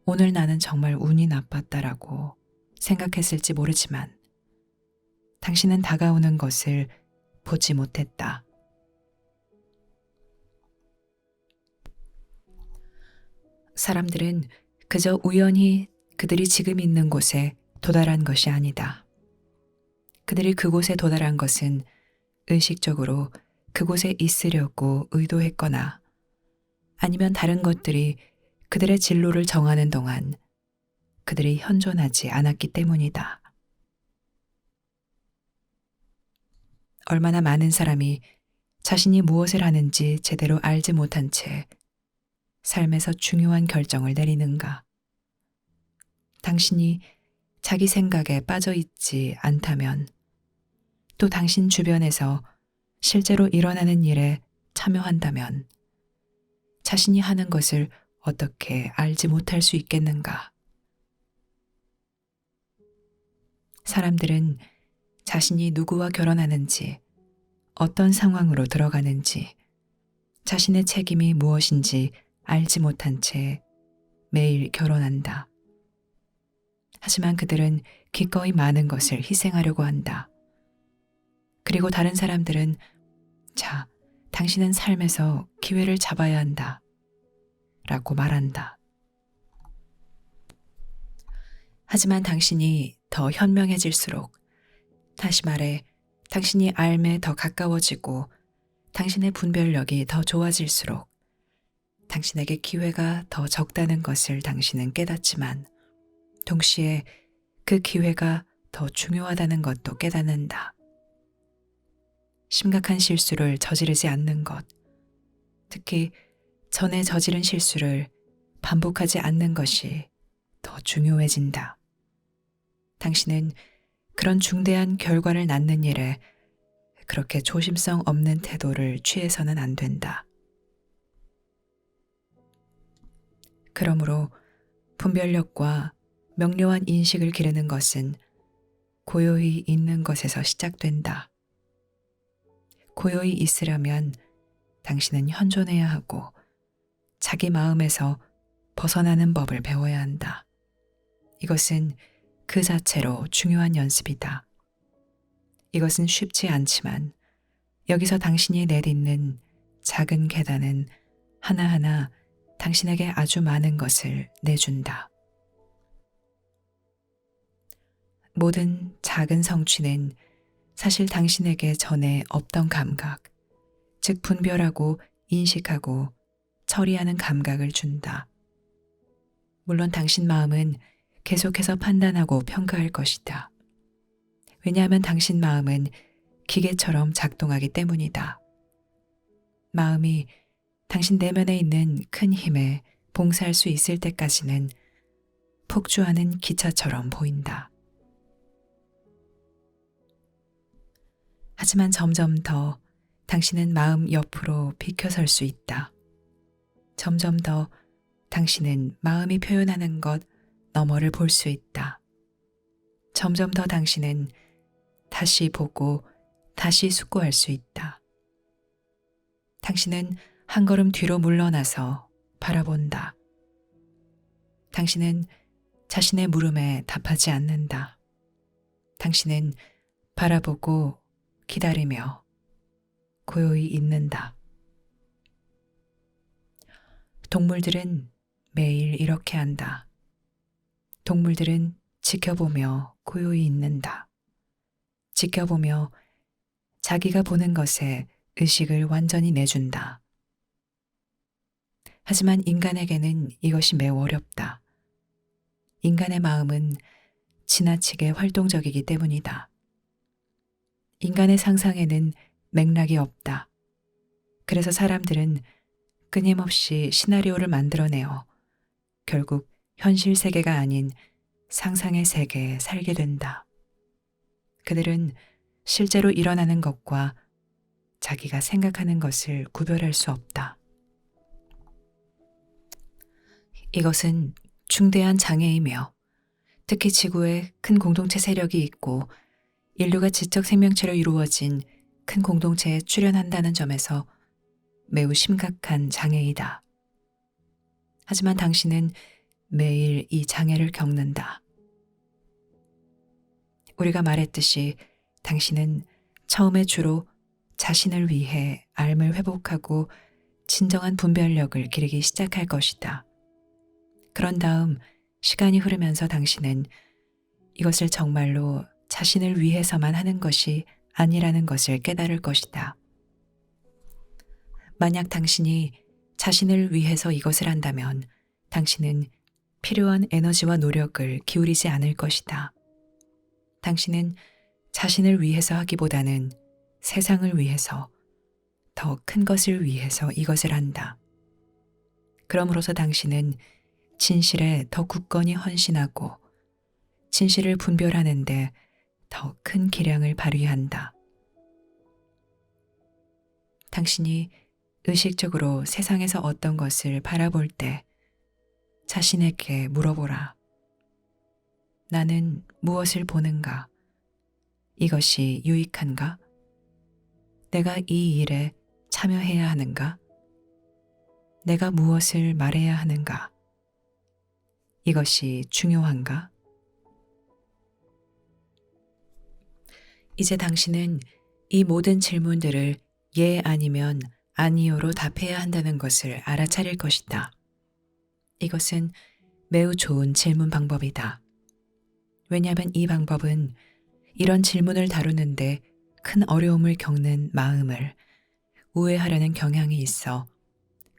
오늘 나는 정말 운이 나빴다라고 생각했을지 모르지만 당신은 다가오는 것을 보지 못했다. 사람들은 그저 우연히 그들이 지금 있는 곳에 도달한 것이 아니다. 그들이 그곳에 도달한 것은 의식적으로 그곳에 있으려고 의도했거나 아니면 다른 것들이 그들의 진로를 정하는 동안 그들이 현존하지 않았기 때문이다. 얼마나 많은 사람이 자신이 무엇을 하는지 제대로 알지 못한 채 삶에서 중요한 결정을 내리는가. 당신이 자기 생각에 빠져 있지 않다면 또 당신 주변에서 실제로 일어나는 일에 참여한다면 자신이 하는 것을 어떻게 알지 못할 수 있겠는가? 사람들은 자신이 누구와 결혼하는지, 어떤 상황으로 들어가는지, 자신의 책임이 무엇인지 알지 못한 채 매일 결혼한다. 하지만 그들은 기꺼이 많은 것을 희생하려고 한다. 그리고 다른 사람들은 자, 당신은 삶에서 기회를 잡아야 한다. 라고 말한다. 하지만 당신이 더 현명해질수록, 다시 말해 당신이 삶에 더 가까워지고 당신의 분별력이 더 좋아질수록 당신에게 기회가 더 적다는 것을 당신은 깨닫지만 동시에 그 기회가 더 중요하다는 것도 깨닫는다. 심각한 실수를 저지르지 않는 것, 특히 전에 저지른 실수를 반복하지 않는 것이 더 중요해진다. 당신은 그런 중대한 결과를 낳는 일에 그렇게 조심성 없는 태도를 취해서는 안 된다. 그러므로 분별력과 명료한 인식을 기르는 것은 고요히 있는 것에서 시작된다. 고요히 있으려면 당신은 현존해야 하고 자기 마음에서 벗어나는 법을 배워야 한다. 이것은 그 자체로 중요한 연습이다. 이것은 쉽지 않지만 여기서 당신이 내딛는 작은 계단은 하나하나 당신에게 아주 많은 것을 내준다. 모든 작은 성취는 사실 당신에게 전에 없던 감각, 즉 분별하고 인식하고 처리하는 감각을 준다. 물론 당신 마음은 계속해서 판단하고 평가할 것이다. 왜냐하면 당신 마음은 기계처럼 작동하기 때문이다. 마음이 당신 내면에 있는 큰 힘에 봉사할 수 있을 때까지는 폭주하는 기차처럼 보인다. 하지만 점점 더 당신은 마음 옆으로 비켜설 수 있다. 점점 더 당신은 마음이 표현하는 것 너머를 볼 수 있다. 점점 더 당신은 다시 보고 다시 숙고할 수 있다. 당신은 한 걸음 뒤로 물러나서 바라본다. 당신은 자신의 물음에 답하지 않는다. 당신은 바라보고 기다리며 고요히 있는다. 동물들은 매일 이렇게 한다. 동물들은 지켜보며 고요히 있는다. 지켜보며 자기가 보는 것에 의식을 완전히 내준다. 하지만 인간에게는 이것이 매우 어렵다. 인간의 마음은 지나치게 활동적이기 때문이다. 인간의 상상에는 맥락이 없다. 그래서 사람들은 끊임없이 시나리오를 만들어내어 결국 현실 세계가 아닌 상상의 세계에 살게 된다. 그들은 실제로 일어나는 것과 자기가 생각하는 것을 구별할 수 없다. 이것은 중대한 장애이며 특히 지구에 큰 공동체 세력이 있고 인류가 지적 생명체로 이루어진 큰 공동체에 출현한다는 점에서 매우 심각한 장애이다. 하지만 당신은 매일 이 장애를 겪는다. 우리가 말했듯이 당신은 처음에 주로 자신을 위해 삶을 회복하고 진정한 분별력을 기르기 시작할 것이다. 그런 다음 시간이 흐르면서 당신은 이것을 정말로 자신을 위해서만 하는 것이 아니라는 것을 깨달을 것이다. 만약 당신이 자신을 위해서 이것을 한다면 당신은 필요한 에너지와 노력을 기울이지 않을 것이다. 당신은 자신을 위해서 하기보다는 세상을 위해서, 더 큰 것을 위해서 이것을 한다. 그럼으로써 당신은 진실에 더 굳건히 헌신하고 진실을 분별하는데 더 큰 기량을 발휘한다. 당신이 의식적으로 세상에서 어떤 것을 바라볼 때 자신에게 물어보라. 나는 무엇을 보는가? 이것이 유익한가? 내가 이 일에 참여해야 하는가? 내가 무엇을 말해야 하는가? 이것이 중요한가? 이제 당신은 이 모든 질문들을 예 아니면 아니요로 답해야 한다는 것을 알아차릴 것이다. 이것은 매우 좋은 질문 방법이다. 왜냐하면 이 방법은 이런 질문을 다루는데 큰 어려움을 겪는 마음을 우회하려는 경향이 있어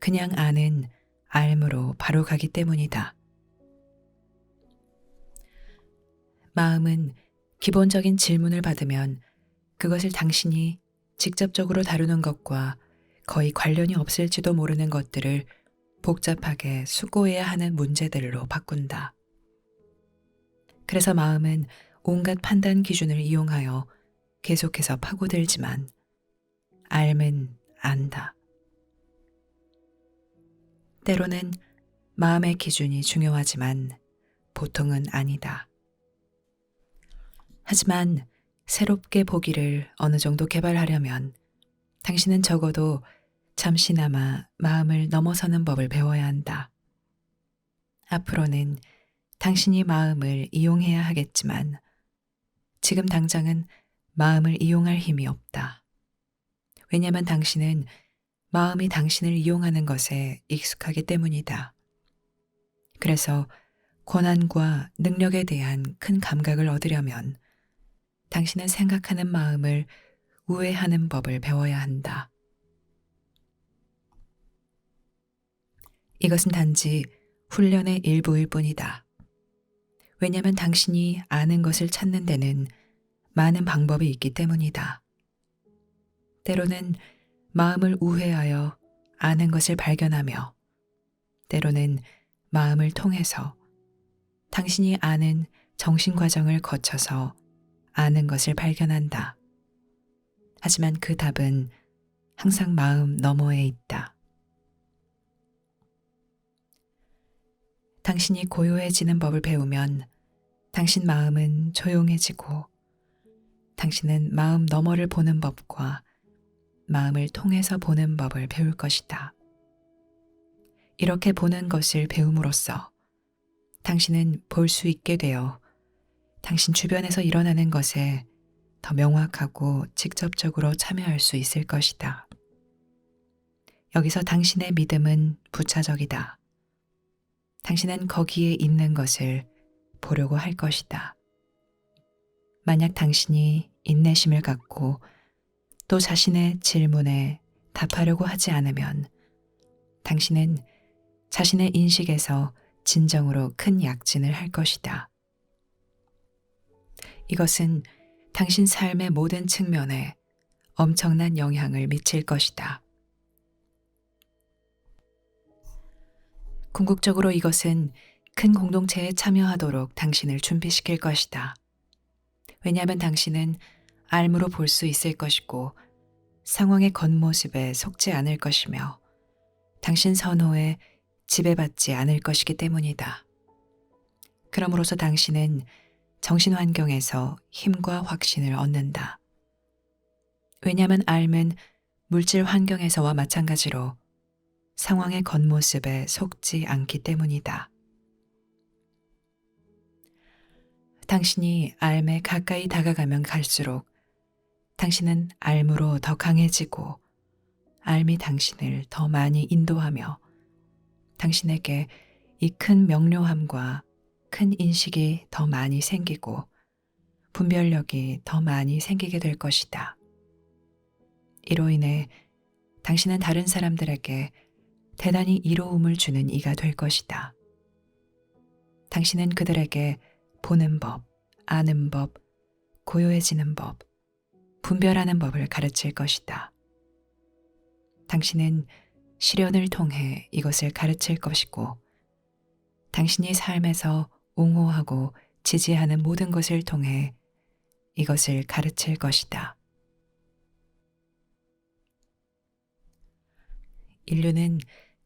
그냥 아는 알므로 바로 가기 때문이다. 마음은 기본적인 질문을 받으면 그것을 당신이 직접적으로 다루는 것과 거의 관련이 없을지도 모르는 것들을 복잡하게 수고해야 하는 문제들로 바꾼다. 그래서 마음은 온갖 판단 기준을 이용하여 계속해서 파고들지만 알면 안다. 때로는 마음의 기준이 중요하지만 보통은 아니다. 하지만 새롭게 보기를 어느 정도 개발하려면 당신은 적어도 잠시나마 마음을 넘어서는 법을 배워야 한다. 앞으로는 당신이 마음을 이용해야 하겠지만 지금 당장은 마음을 이용할 힘이 없다. 왜냐하면 당신은 마음이 당신을 이용하는 것에 익숙하기 때문이다. 그래서 권한과 능력에 대한 큰 감각을 얻으려면 당신은 생각하는 마음을 우회하는 법을 배워야 한다. 이것은 단지 훈련의 일부일 뿐이다. 왜냐하면 당신이 아는 것을 찾는 데는 많은 방법이 있기 때문이다. 때로는 마음을 우회하여 아는 것을 발견하며 때로는 마음을 통해서 당신이 아는 정신과정을 거쳐서 아는 것을 발견한다. 하지만 그 답은 항상 마음 너머에 있다. 당신이 고요해지는 법을 배우면 당신 마음은 조용해지고 당신은 마음 너머를 보는 법과 마음을 통해서 보는 법을 배울 것이다. 이렇게 보는 것을 배움으로써 당신은 볼 수 있게 되어 당신 주변에서 일어나는 것에 더 명확하고 직접적으로 참여할 수 있을 것이다. 여기서 당신의 믿음은 부차적이다. 당신은 거기에 있는 것을 보려고 할 것이다. 만약 당신이 인내심을 갖고 또 자신의 질문에 답하려고 하지 않으면 당신은 자신의 인식에서 진정으로 큰 약진을 할 것이다. 이것은 당신 삶의 모든 측면에 엄청난 영향을 미칠 것이다. 궁극적으로 이것은 큰 공동체에 참여하도록 당신을 준비시킬 것이다. 왜냐하면 당신은 알무로 볼 수 있을 것이고 상황의 겉모습에 속지 않을 것이며 당신 선호에 지배받지 않을 것이기 때문이다. 그럼으로써 당신은 정신 환경에서 힘과 확신을 얻는다. 왜냐하면 알은 물질 환경에서와 마찬가지로 상황의 겉모습에 속지 않기 때문이다. 당신이 알에 가까이 다가가면 갈수록 당신은 알무로 더 강해지고 알이 당신을 더 많이 인도하며 당신에게 이 큰 명료함과 큰 인식이 더 많이 생기고 분별력이 더 많이 생기게 될 것이다. 이로 인해 당신은 다른 사람들에게 대단히 이로움을 주는 이가 될 것이다. 당신은 그들에게 보는 법, 아는 법, 고요해지는 법, 분별하는 법을 가르칠 것이다. 당신은 시련을 통해 이것을 가르칠 것이고 당신이 삶에서 옹호하고 지지하는 모든 것을 통해 이것을 가르칠 것이다. 인류는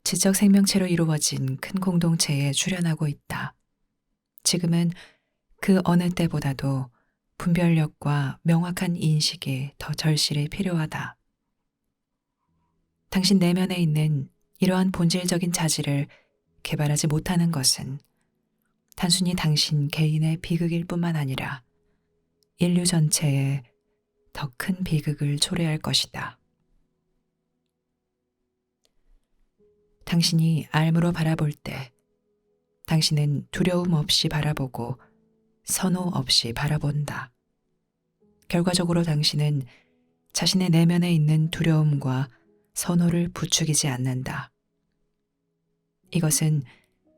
지적 생명체로 이루어진 큰 공동체에 출현하고 있다. 지금은 그 어느 때보다도 분별력과 명확한 인식이 더 절실히 필요하다. 당신 내면에 있는 이러한 본질적인 자질을 개발하지 못하는 것은 단순히 당신 개인의 비극일 뿐만 아니라 인류 전체에 더 큰 비극을 초래할 것이다. 당신이 알무로 바라볼 때 당신은 두려움 없이 바라보고 선호 없이 바라본다. 결과적으로 당신은 자신의 내면에 있는 두려움과 선호를 부추기지 않는다. 이것은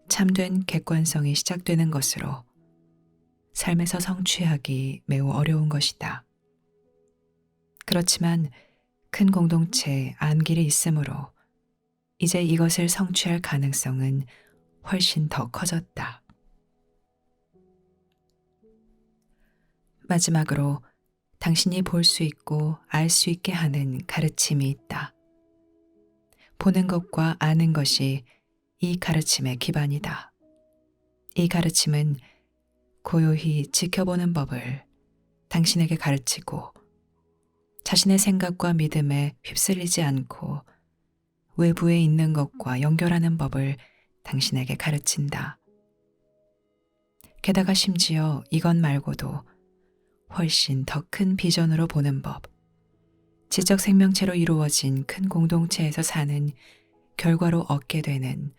참된 객관성이 시작되는 것으로 삶에서 성취하기 매우 어려운 것이다. 그렇지만 큰 공동체에 안길이 있으므로 이제 이것을 성취할 가능성은 훨씬 더 커졌다. 마지막으로 당신이 볼 수 있고 알 수 있게 하는 가르침이 있다. 보는 것과 아는 것이 이 가르침의 기반이다. 이 가르침은 고요히 지켜보는 법을 당신에게 가르치고 자신의 생각과 믿음에 휩쓸리지 않고 외부에 있는 것과 연결하는 법을 당신에게 가르친다. 게다가 심지어 이것 말고도 훨씬 더 큰 비전으로 보는 법, 지적 생명체로 이루어진 큰 공동체에서 사는 결과로 얻게 되는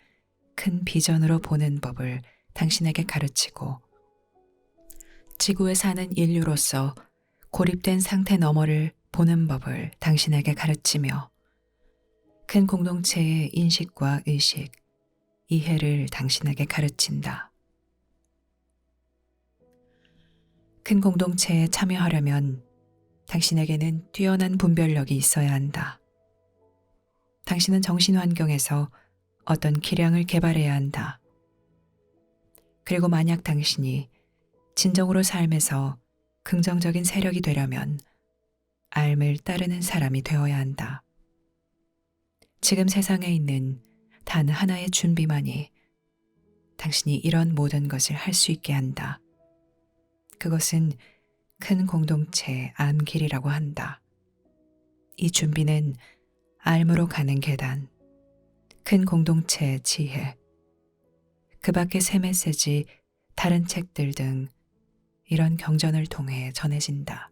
큰 비전으로 보는 법을 당신에게 가르치고 지구에 사는 인류로서 고립된 상태 너머를 보는 법을 당신에게 가르치며 큰 공동체의 인식과 의식, 이해를 당신에게 가르친다. 큰 공동체에 참여하려면 당신에게는 뛰어난 분별력이 있어야 한다. 당신은 정신 환경에서 어떤 기량을 개발해야 한다. 그리고 만약 당신이 진정으로 삶에서 긍정적인 세력이 되려면 알을 따르는 사람이 되어야 한다. 지금 세상에 있는 단 하나의 준비만이 당신이 이런 모든 것을 할 수 있게 한다. 그것은 큰 공동체의 안길이라고 한다. 이 준비는 알무로 가는 계단, 큰 공동체의 지혜, 그 밖의 새 메시지, 다른 책들 등 이런 경전을 통해 전해진다.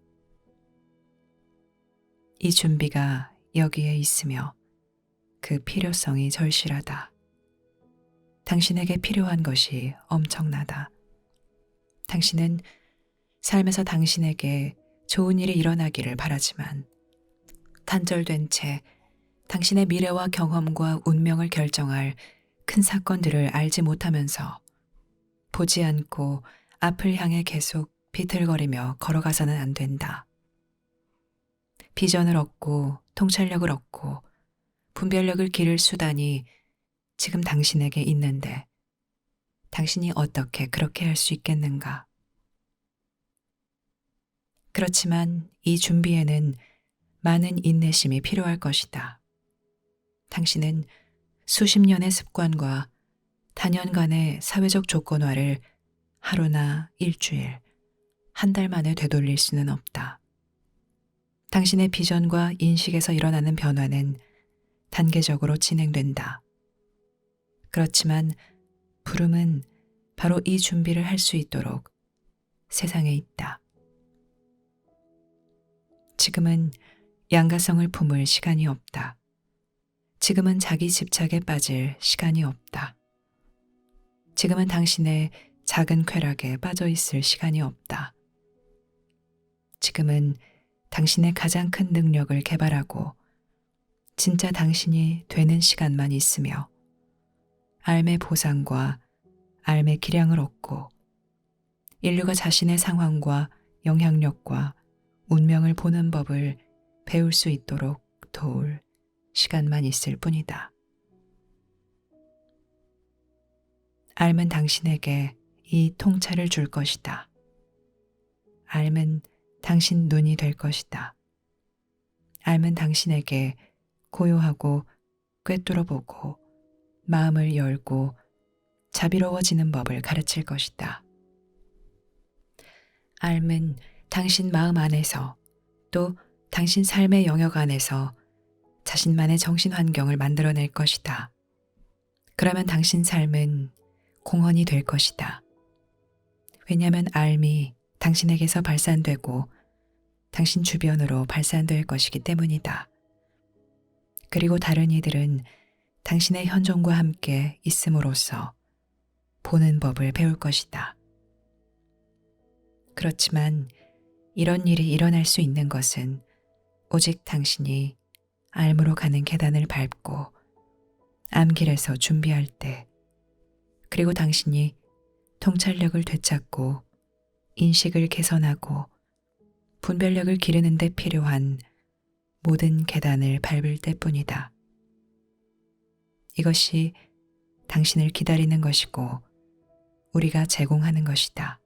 이 준비가 여기에 있으며 그 필요성이 절실하다. 당신에게 필요한 것이 엄청나다. 당신은 삶에서 당신에게 좋은 일이 일어나기를 바라지만 단절된 채 당신의 미래와 경험과 운명을 결정할 큰 사건들을 알지 못하면서 보지 않고 앞을 향해 계속 비틀거리며 걸어가서는 안 된다. 비전을 얻고 통찰력을 얻고 분별력을 기를 수단이 지금 당신에게 있는데 당신이 어떻게 그렇게 할 수 있겠는가? 그렇지만 이 준비에는 많은 인내심이 필요할 것이다. 당신은 수십 년의 습관과 단연간의 사회적 조건화를 하루나 일주일, 한 달 만에 되돌릴 수는 없다. 당신의 비전과 인식에서 일어나는 변화는 단계적으로 진행된다. 그렇지만 부름은 바로 이 준비를 할 수 있도록 세상에 있다. 지금은 양가성을 품을 시간이 없다. 지금은 자기 집착에 빠질 시간이 없다. 지금은 당신의 작은 쾌락에 빠져 있을 시간이 없다. 지금은 당신의 가장 큰 능력을 개발하고 진짜 당신이 되는 시간만 있으며 삶의 보상과 삶의 기량을 얻고 인류가 자신의 상황과 영향력과 운명을 보는 법을 배울 수 있도록 도울 시간만 있을 뿐이다. 삶은 당신에게 이 통찰을 줄 것이다. 삶은 당신 눈이 될 것이다. 삶은 당신에게 고요하고 꿰뚫어보고 마음을 열고 자비로워지는 법을 가르칠 것이다. 삶은 당신 마음 안에서 또 당신 삶의 영역 안에서 자신만의 정신 환경을 만들어낼 것이다. 그러면 당신 삶은 공헌이 될 것이다. 왜냐하면 삶이 당신에게서 발산되고 당신 주변으로 발산될 것이기 때문이다. 그리고 다른 이들은 당신의 현존과 함께 있음으로써 보는 법을 배울 것이다. 그렇지만 이런 일이 일어날 수 있는 것은 오직 당신이 삶으로 가는 계단을 밟고 암길에서 준비할 때, 그리고 당신이 통찰력을 되찾고 인식을 개선하고 분별력을 기르는 데 필요한 모든 계단을 밟을 때뿐이다. 이것이 당신을 기다리는 것이고 우리가 제공하는 것이다.